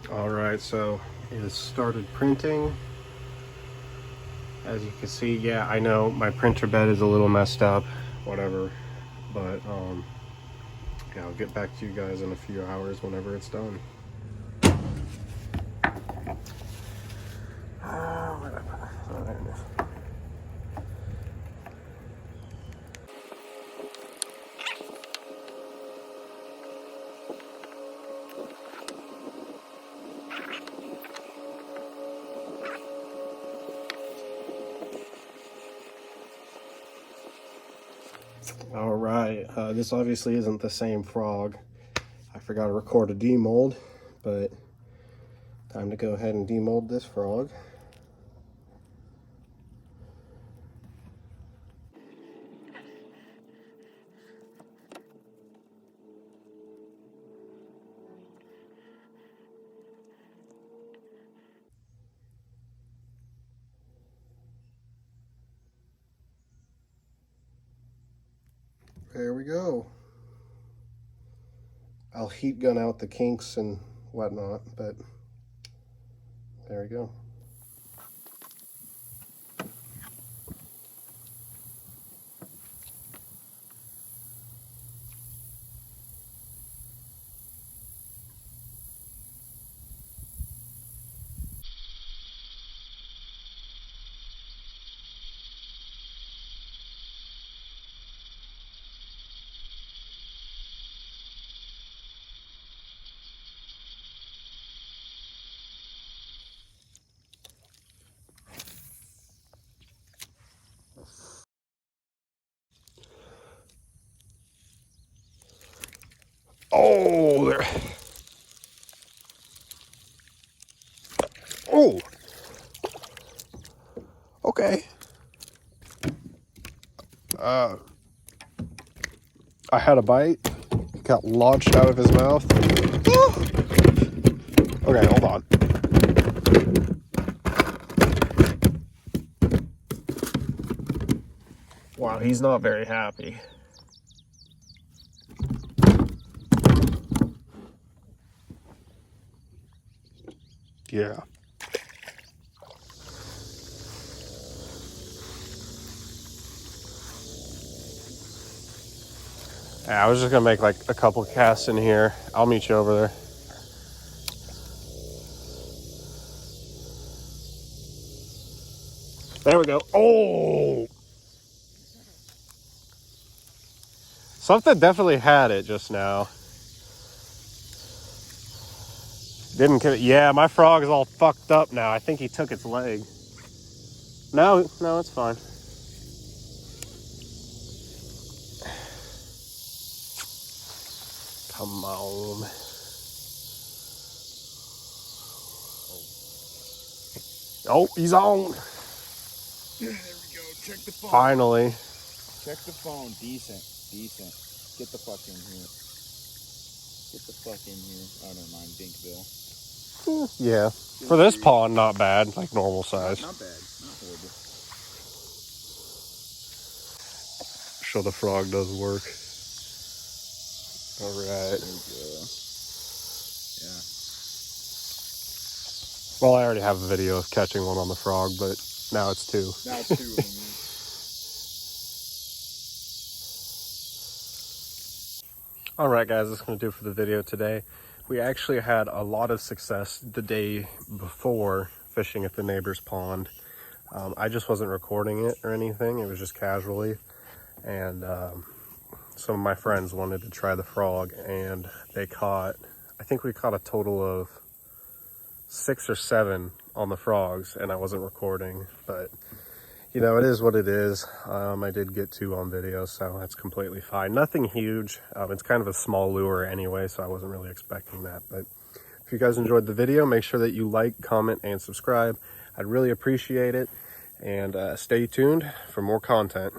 All right, so it started printing. As you can see, yeah, I know my printer bed is a little messed up, whatever, but yeah, I'll get back to you guys in a few hours whenever it's done. All right, this obviously isn't the same frog. I forgot to record a demold, but time to go ahead and demold this frog. There we go. I'll heat gun out the kinks and whatnot, but there we go. Oh, there. Oh, okay. I had a bite. It got launched out of his mouth. Okay, hold on. Wow, he's not very happy. Yeah. Yeah, I was just gonna make like a couple casts in here. I'll meet you over there. There we go. Oh! Something definitely had it just now. Didn't kill it. Yeah, my frog is all fucked up now. I think he took its leg. No, it's fine. Come on. Oh, he's on. There we go. Check the phone. Finally. Check the phone. Decent. Get the fuck in here. Oh, never mind. Dinkville. Yeah. For this pond, not bad. Like normal size. Not bad. Not horrible. Sure the frog does work. All right. There we go. Yeah. Well, I already have a video of catching one on the frog, but now it's two. Now it's two of them. All right, guys, that's going to do it for the video today. We actually had a lot of success the day before fishing at the neighbor's pond. I just wasn't recording it or anything. It was just casually. And some of my friends wanted to try the frog, and they caught, I think we caught a total of 6 or 7 on the frogs, and I wasn't recording, but you know, it is what it is. I did get 2 on video, so that's completely fine. Nothing huge. It's kind of a small lure anyway, so I wasn't really expecting that. But if you guys enjoyed the video, make sure that you like, comment, and subscribe. I'd really appreciate it. And stay tuned for more content.